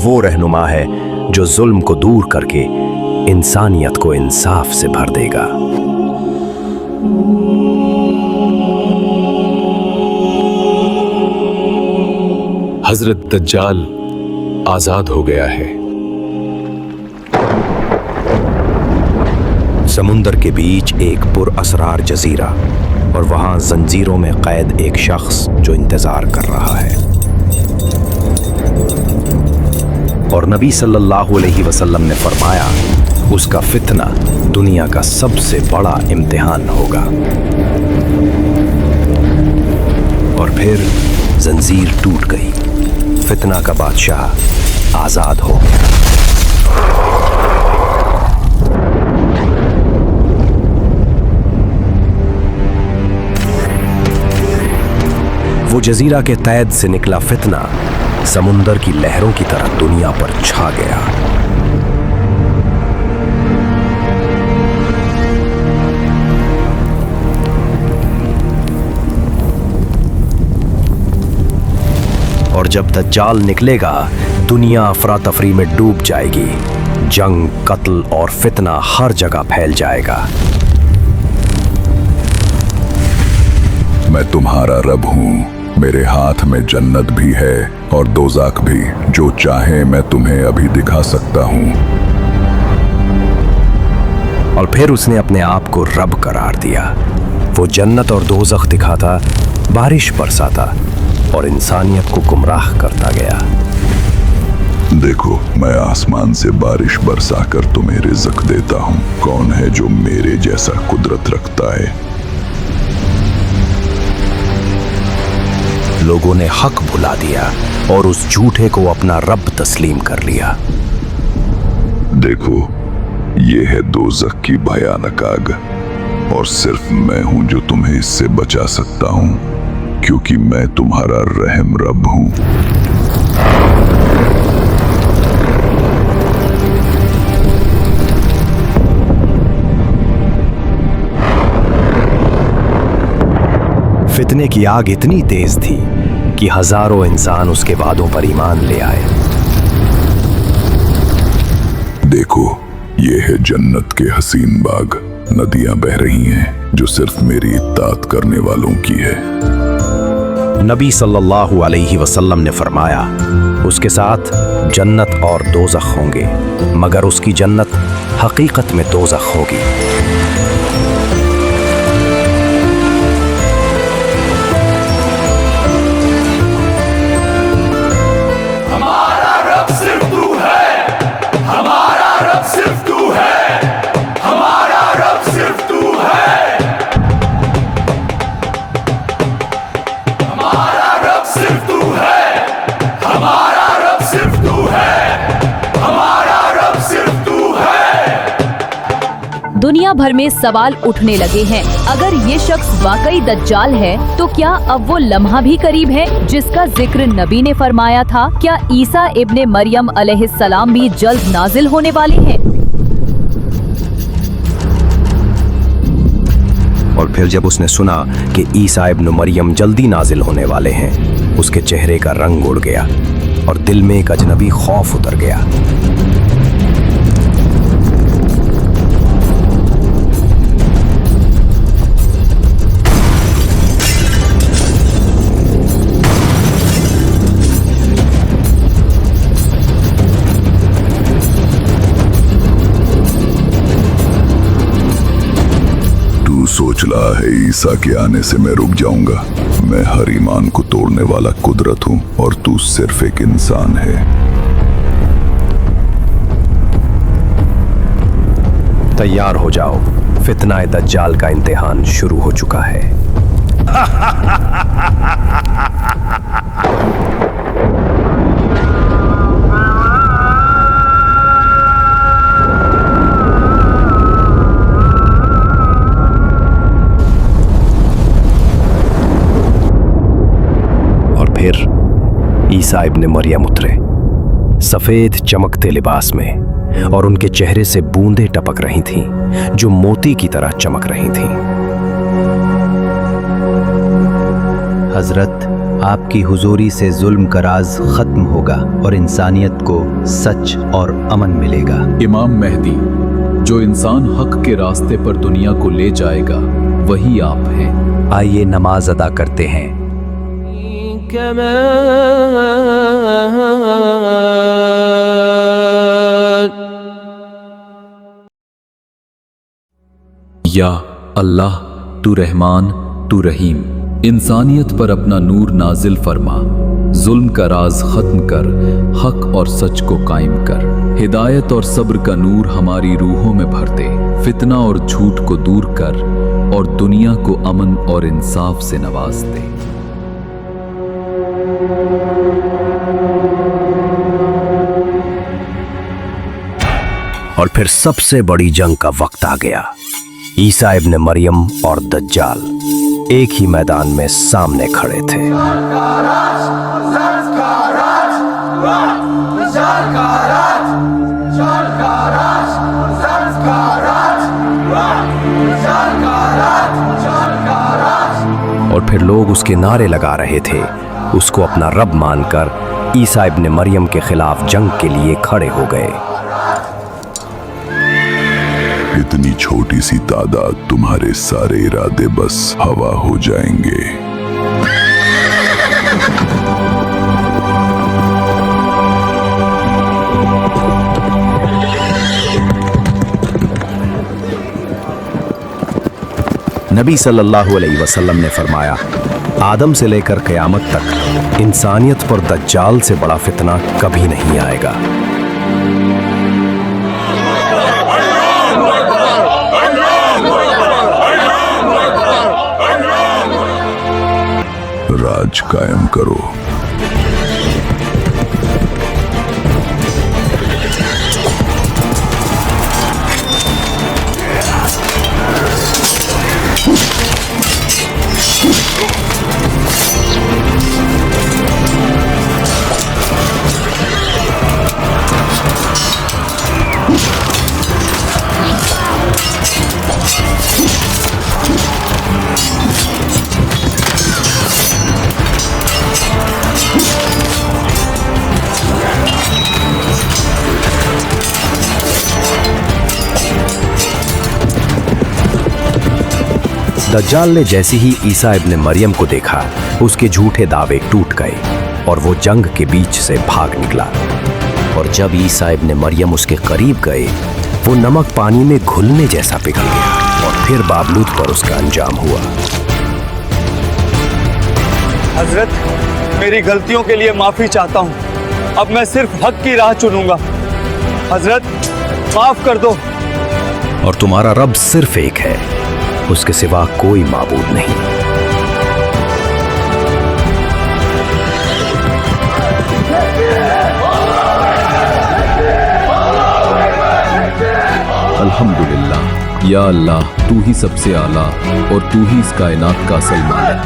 वो रहनुमा है जो जुल्म को दूर करके इंसानियत को इंसाफ से भर देगा। हजरत दज्जाल आजाद हो गया है। समुंदर के बीच एक पुरअसरार जजीरा और वहां जंजीरों में कैद एक शख्स जो इंतजार कर रहा है। और नबी सल्लल्लाहु अलैहि वसल्लम ने फरमाया, उसका फितना दुनिया का सबसे बड़ा इम्तिहान होगा। और फिर जंजीर टूट गई, फितना का बादशाह आजाद हो गया। वो जजीरा के कैद से निकला फितना समुंदर की लहरों की तरह दुनिया पर छा गया। और जब दज्जाल निकलेगा, दुनिया अफरा तफरी में डूब जाएगी। जंग, कत्ल और फितना हर जगह फैल जाएगा। मैं तुम्हारा रब हूं, मेरे हाथ में जन्नत भी है और दोज़ख भी। जो चाहे मैं तुम्हें अभी दिखा सकता हूं। और फिर उसने अपने आप को रब करार दिया। वो जन्नत और दोज़ख दिखाता, बारिश बरसाता और इंसानियत को गुमराह करता गया। देखो, मैं आसमान से बारिश बरसाकर तुम्हें रिज़्क देता हूं। कौन है जो मेरे जैसा कुदरत रखता है? लोगों ने हक भुला दिया और उस झूठे को अपना रब तस्लीम कर लिया। देखो, ये है दोज़ख की भयानक आग और सिर्फ मैं हूं जो तुम्हें इससे बचा सकता हूं, क्योंकि मैं तुम्हारा रहम रब हूं। फितने की आग इतनी तेज थी कि हजारों इंसान उसके वादों पर ईमान ले आए। देखो, ये है जन्नत के हसीन बाग। नदियां बह रही हैं जो सिर्फ मेरी इत्ताअत करने वालों की है। नबी सल्लल्लाहु अलैहि वसल्लम ने फरमाया, उसके साथ जन्नत और दोज़ख होंगे, मगर उसकी जन्नत हकीकत में दोज़ख होगी। दुनिया भर में सवाल उठने लगे हैं, अगर ये शख्स वाकई दज्जाल है तो क्या अब वो लम्हा भी करीब है जिसका जिक्र नबी ने फरमाया था? क्या ईसा इब्ने मरियम अलैहिस्सलाम भी जल्द नाजिल होने वाले हैं? और फिर जब उसने सुना कि ईसा इब्न मरियम जल्दी नाजिल होने वाले हैं, उसके चेहरे का रंग उड़ गया और दिल में एक अजनबी खौफ उतर गया। सोच रहा है ईसा के आने से मैं रुक जाऊंगा? मैं हर ईमान को तोड़ने वाला कुदरत हूं और तू सिर्फ एक इंसान है। तैयार हो जाओ, फितना दज्जाल का इम्तिहान शुरू हो चुका है। फिर ईसा इब्ने मरियम उतरे, सफेद चमकते लिबास में, और उनके चेहरे से बूंदें टपक रही थीं जो मोती की तरह चमक रही थीं। हजरत, आपकी हुजूरी से जुल्म का राज खत्म होगा और इंसानियत को सच और अमन मिलेगा। इमाम मेहदी, जो इंसान हक के रास्ते पर दुनिया को ले जाएगा, वही आप हैं। आइए नमाज अदा करते हैं। या अल्लाह, तू रहमान, तू रहीम, इंसानियत पर अपना नूर नाजिल फरमा, जुल्म का राज खत्म कर, हक और सच को कायम कर, हिदायत और सब्र का नूर हमारी रूहों में भर दे, फितना और झूठ को दूर कर और दुनिया को अमन और इंसाफ से नवाज दे। और फिर सबसे बड़ी जंग का वक्त आ गया। ईसा इब्ने मरियम और दज्जाल एक ही मैदान में सामने खड़े थे। और फिर लोग उसके नारे लगा रहे थे, उसको अपना रब मानकर ईसा इब्ने मरियम के खिलाफ जंग के लिए खड़े हो गए। इतनी छोटी सी तादाद, तुम्हारे सारे इरादे बस हवा हो जाएंगे। नबी सल्लल्लाहु अलैहि वसल्लम ने फरमाया, आदम से लेकर क़यामत तक इंसानियत पर दज्जाल से बड़ा फितना कभी नहीं आएगा। राज कायम करो। दज्जाल ने जैसे ही ईसा इब्ने मरियम को देखा, उसके झूठे दावे टूट गए और वो जंग के बीच से भाग निकला। और जब ईसा इब्ने मरियम उसके करीब गए, वो नमक पानी में घुलने जैसा पिघल गया और फिर बावजूद पर उसका अंजाम हुआ। हजरत, मेरी गलतियों के लिए माफी चाहता हूँ। अब मैं सिर्फ हक की राह चुनूंगा। हजरत, माफ कर दो। और तुम्हारा रब सिर्फ एक है, उसके सिवा कोई माबूद नहीं। अल्हम्दुलिल्लाह, या अल्लाह, तू ही सबसे आला और तू ही इस कायनात का असल मालिक।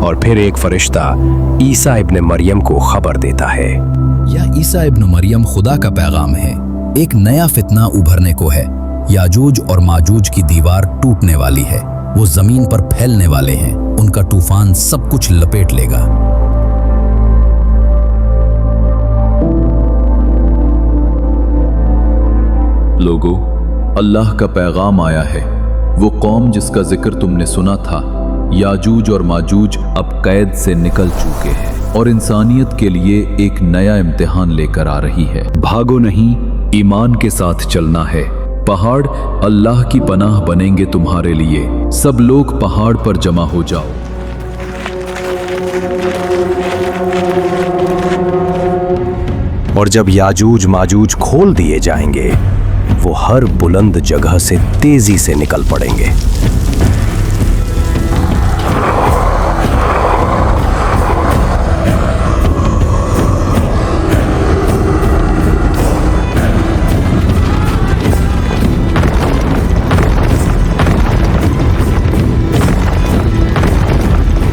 और फिर एक फरिश्ता ईसा इब्ने मरियम को खबर देता है, यह ईसा इब्न मरियम खुदा का पैगाम है। एक नया फितना उभरने को है। याजूज और माजूज की दीवार टूटने वाली है। वो जमीन पर फैलने वाले हैं। उनका तूफान सब कुछ लपेट लेगा। लोगों, अल्लाह का पैगाम आया है। वो कौम जिसका जिक्र तुमने सुना था, याजूज और माजूज अब कैद से निकल चुके हैं और इंसानियत के लिए एक नया इम्तिहान लेकर आ रही है। भागो नहीं, ईमान के साथ चलना है। पहाड़ अल्लाह की पनाह बनेंगे तुम्हारे लिए। सब लोग पहाड़ पर जमा हो जाओ। और जब याजूज माजूज खोल दिए जाएंगे, वो हर बुलंद जगह से तेजी से निकल पड़ेंगे।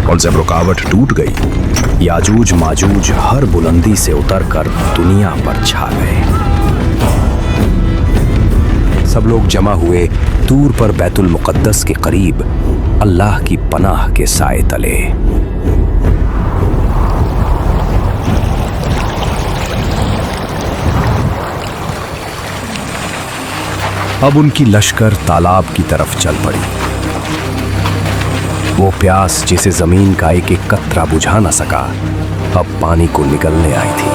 और जब रुकावट टूट गई, याजूज माजूज हर बुलंदी से उतरकर दुनिया पर छा गए। सब लोग जमा हुए तूर पर बैतुल मुक़द्दस के करीब अल्लाह की पनाह के साए तले। अब उनकी लश्कर तालाब की तरफ चल पड़ी। वो प्यास जिसे जमीन का एक एक कतरा बुझा न सका, अब पानी को निकलने आई थी।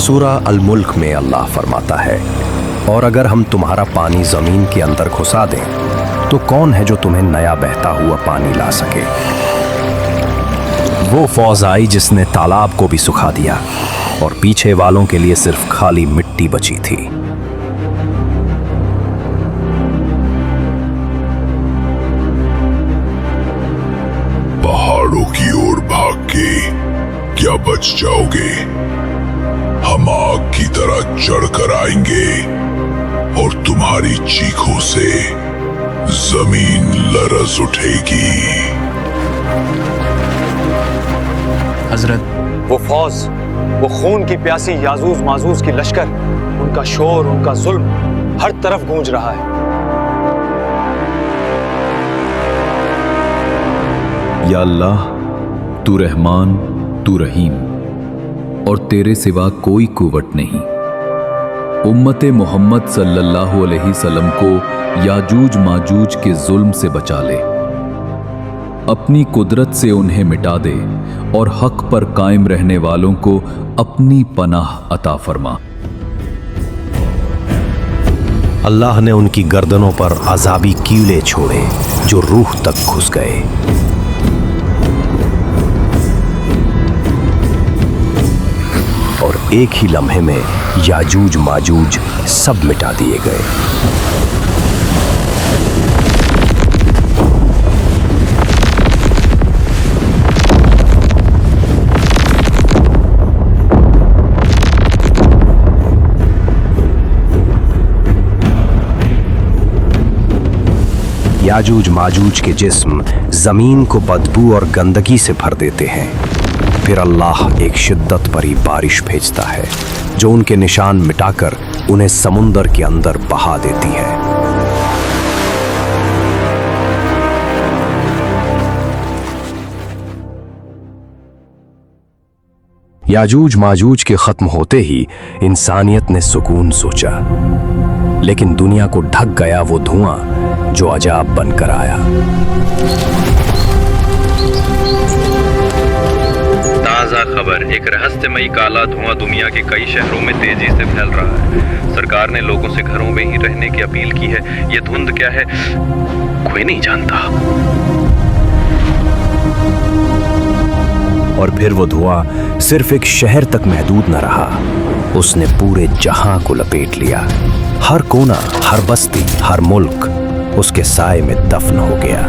सूरह अल मुल्क में अल्लाह फरमाता है, और अगर हम तुम्हारा पानी जमीन के अंदर घुसा दें तो कौन है जो तुम्हें नया बहता हुआ पानी ला सके। वो फौज आई जिसने तालाब को भी सुखा दिया और पीछे वालों के लिए सिर्फ खाली मिट्टी बची थी। पहाड़ों की ओर भाग के क्या बच जाओगे? हम आग की तरह चढ़कर आएंगे और तुम्हारी चीखों से जमीन लरज उठेगी। हजरत, वो फौज, वो खून की प्यासी याजूज माजूज की लश्कर, उनका शोर, उनका जुल्म हर तरफ गूंज रहा है। या अल्लाह, तू रहमान, तू रहीम, और तेरे सिवा कोई कुव्वत नहीं। उम्मत मोहम्मद सल्लल्लाहु अलैहि वसल्लम को याजूज माजूज के जुल्म से बचा ले, अपनी कुदरत से उन्हें मिटा दे और हक पर कायम रहने वालों को अपनी पनाह अता फरमा। अल्लाह ने उनकी गर्दनों पर अजाबी कीड़े छोड़े जो रूह तक घुस गए। और एक ही लम्हे में याजूज माजूज सब मिटा दिए गए। याजूज माजूज के जिस्म जमीन को बदबू और गंदगी से भर देते हैं। फिर अल्लाह एक शिद्दत भरी बारिश भेजता है जो उनके निशान मिटाकर उन्हें समुंदर के अंदर बहा देती है। याजूज माजूज के खत्म होते ही इंसानियत ने सुकून सोचा, लेकिन दुनिया को ढक गया वो धुआं जो अजाब बनकर आया। ताज़ा खबर, एक रहस्यमयी काला धुआं दुनिया के कई शहरों में तेजी से फैल रहा है। सरकार ने लोगों से घरों में ही रहने की अपील की है। ये धुंध क्या है, कोई नहीं जानता। और फिर वो धुआं सिर्फ एक शहर तक महदूद न रहा, उसने पूरे जहां को लपेट लिया। हर कोना, हर बस्ती, हर मुल्क उसके साए में दफन हो गया।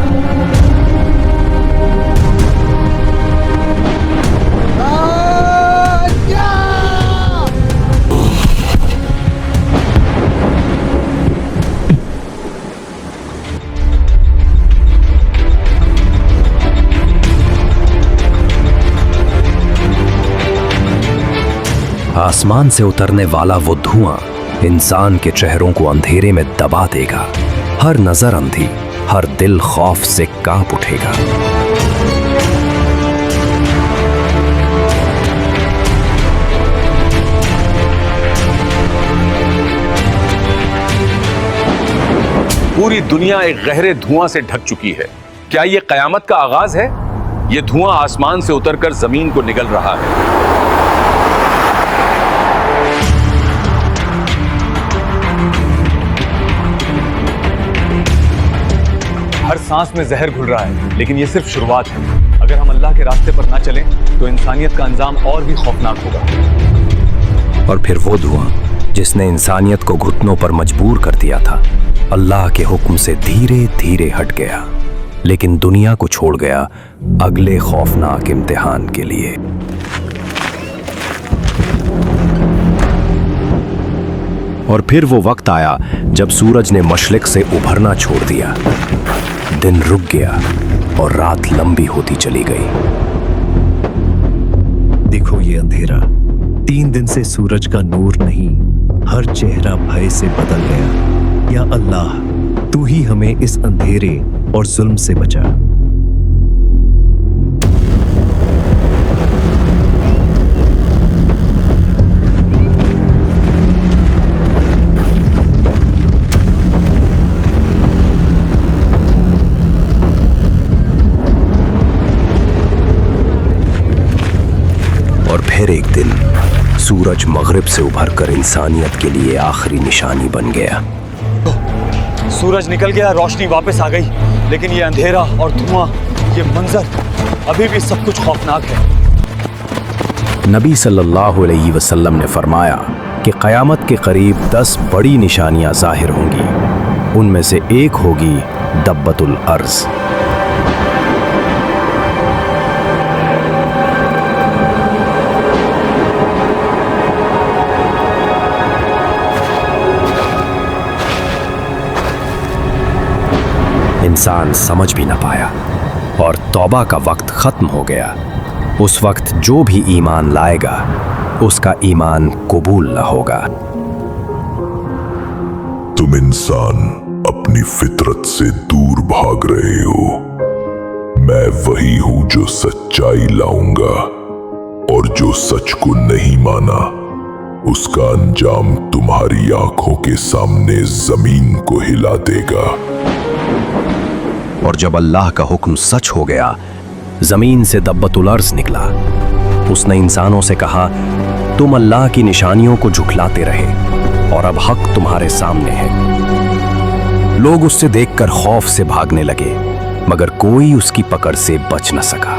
आसमान से उतरने वाला वो धुआं इंसान के चेहरों को अंधेरे में दबा देगा। हर नजर अंधी, हर दिल खौफ से कांप उठेगा। पूरी दुनिया एक गहरे धुआं से ढक चुकी है। क्या यह कयामत का आगाज है? यह धुआं आसमान से उतरकर जमीन को निगल रहा है। हर सांस में जहर घुल रहा है, लेकिन ये सिर्फ शुरुआत है। अगर हम अल्लाह के रास्ते पर ना चलें तो इंसानियत का अंजाम और भी खौफनाक होगा। और फिर वो धुआं जिसने इंसानियत को घुटनों पर मजबूर कर दिया था, अल्लाह के हुक्म से धीरे धीरे हट गया, लेकिन दुनिया को छोड़ गया अगले खौफनाक इम्तिहान के लिए। और फिर वो वक्त आया जब सूरज ने मशरिक से उभरना छोड़ दिया। दिन रुक गया और रात लंबी होती चली गई। देखो ये अंधेरा, 3 दिन से सूरज का नूर नहीं, हर चेहरा भय से बदल गया। या अल्लाह, तू ही हमें इस अंधेरे और जुल्म से बचा। और फिर एक दिन सूरज मगरिब से उभरकर इंसानियत के लिए आखिरी निशानी बन गया। सूरज निकल गया, रोशनी वापस आ गई, लेकिन ये अंधेरा और धुआं, ये मंजर अभी भी सब कुछ खौफनाक है। नबी सल्लल्लाहु अलैहि वसल्लम ने फरमाया कि क़यामत के करीब 10 बड़ी निशानियां ज़ाहिर होंगी। उनमें से एक होगी दब्बतुल अर्ज़। इंसान समझ भी न पाया और तौबा का वक्त खत्म हो गया। उस वक्त जो भी ईमान लाएगा उसका ईमान कबूल न होगा। तुम इंसान अपनी फितरत से दूर भाग रहे हो। मैं वही हूं जो सच्चाई लाऊंगा, और जो सच को नहीं माना उसका अंजाम तुम्हारी आंखों के सामने जमीन को हिला देगा। और जब अल्लाह का हुक्म सच हो गया, जमीन से दब्बतुल अर्ज़ निकला। उसने इंसानों से कहा, तुम अल्लाह की निशानियों को झुठलाते रहे और अब हक तुम्हारे सामने है। लोग उससे देखकर खौफ से भागने लगे, मगर कोई उसकी पकड़ से बच न सका।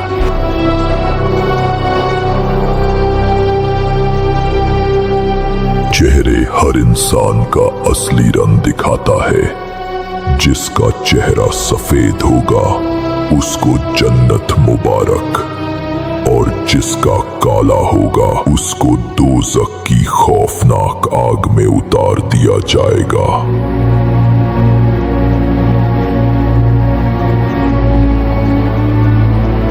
चेहरे हर इंसान का असली रंग दिखाता है। जिसका चेहरा सफेद होगा उसको जन्नत मुबारक, और जिसका काला होगा उसको दोज़ख की खौफनाक आग में उतार दिया जाएगा।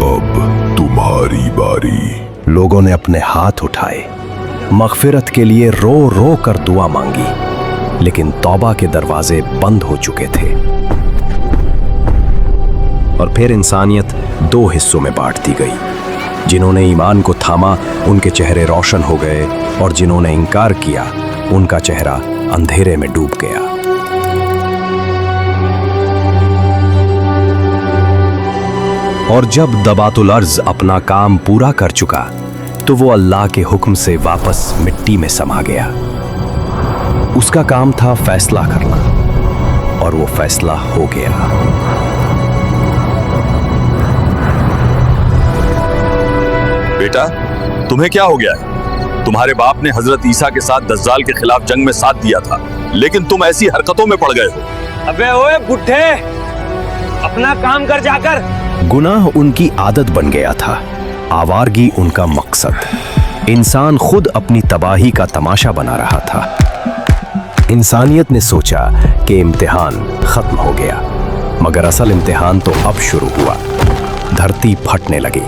अब तुम्हारी बारी। लोगों ने अपने हाथ उठाए, मग़फ़िरत के लिए रो रो कर दुआ मांगी, लेकिन तौबा के दरवाजे बंद हो चुके थे। और फिर इंसानियत 2 हिस्सों में बांट दी गई। जिन्होंने ईमान को थामा उनके चेहरे रोशन हो गए, और जिन्होंने इनकार किया उनका चेहरा अंधेरे में डूब गया। और जब दबातुल अर्ज़ अपना काम पूरा कर चुका तो वो अल्लाह के हुक्म से वापस मिट्टी में समा गया। उसका काम था फैसला करना, और वो फैसला हो गया। बेटा, तुम्हें क्या हो गया है? तुम्हारे बाप ने हजरत ईसा के साथ दज्जाल के खिलाफ जंग में साथ दिया था, लेकिन तुम ऐसी हरकतों में पड़ गए हो। अबे ओए बुढ़े, अपना काम कर जाकर। गुनाह उनकी आदत बन गया था, आवारगी उनका मकसद। इंसान खुद अपनी तबाही का तमाशा बना रहा था। इंसानियत ने सोचा कि इम्तिहान खत्म हो गया, मगर असल इम्तिहान तो अब शुरू हुआ। धरती फटने लगी।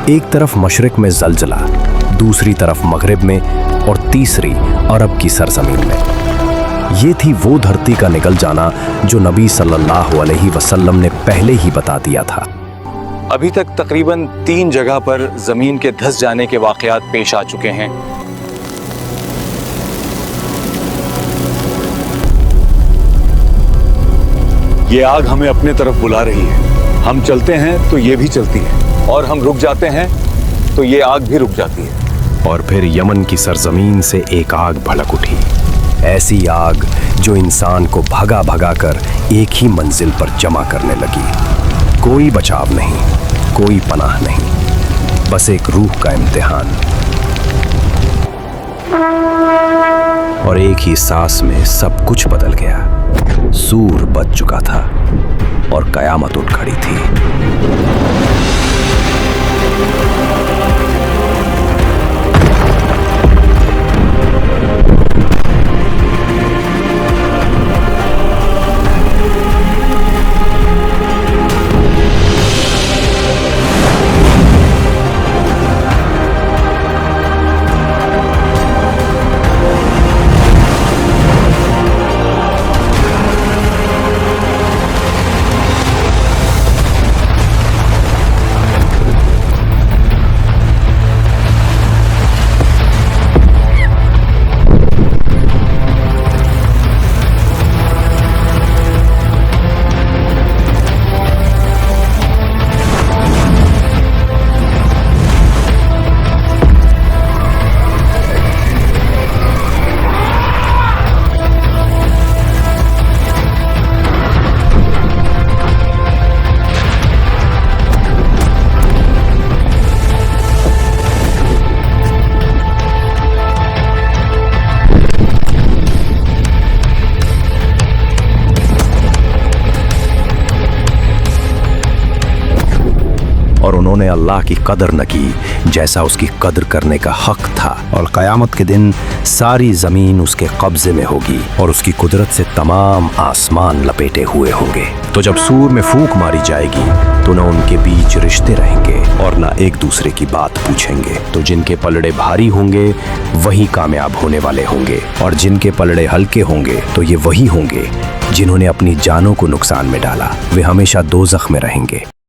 एक तरफ मशरिक में ज़लज़ला, दूसरी तरफ मगरिब में, और तीसरी अरब की सरजमीन में। ये थी वो धरती का निकल जाना जो नबी सल्लल्लाहु अलैहि वसल्लम ने पहले ही बता दिया था। अभी तक तकरीबन 3 जगह पर जमीन के धंस जाने के वाकयात पेश आ चुके हैं। ये आग हमें अपने तरफ बुला रही है। हम चलते हैं तो ये भी चलती है, और हम रुक जाते हैं तो ये आग भी रुक जाती है। और फिर यमन की सरजमीन से एक आग भड़क उठी। ऐसी आग जो इंसान को भगा भगा कर एक ही मंजिल पर जमा करने लगी। कोई बचाव नहीं, कोई पनाह नहीं, बस एक रूह का इम्तिहान। और एक ही सांस में सब कुछ बदल गया। सूर बच चुका था और कयामत उठ खड़ी थी। और उन्होंने अल्लाह की कदर न की जैसा उसकी कदर करने का हक था। और क़यामत के दिन सारी ज़मीन उसके कब्ज़े में होगी और उसकी कुदरत से तमाम आसमान लपेटे हुए होंगे। तो जब सूर में फूंक मारी जाएगी तो न उनके बीच रिश्ते रहेंगे और न एक दूसरे की बात पूछेंगे। तो जिनके पलड़े भारी होंगे वही कामयाब होने वाले होंगे और जिनके पलड़े हल्के होंगे तो ये वही होंगे जिन्होंने अपनी जानों को नुकसान में डाला। वे हमेशा दोज़ख में रहेंगे।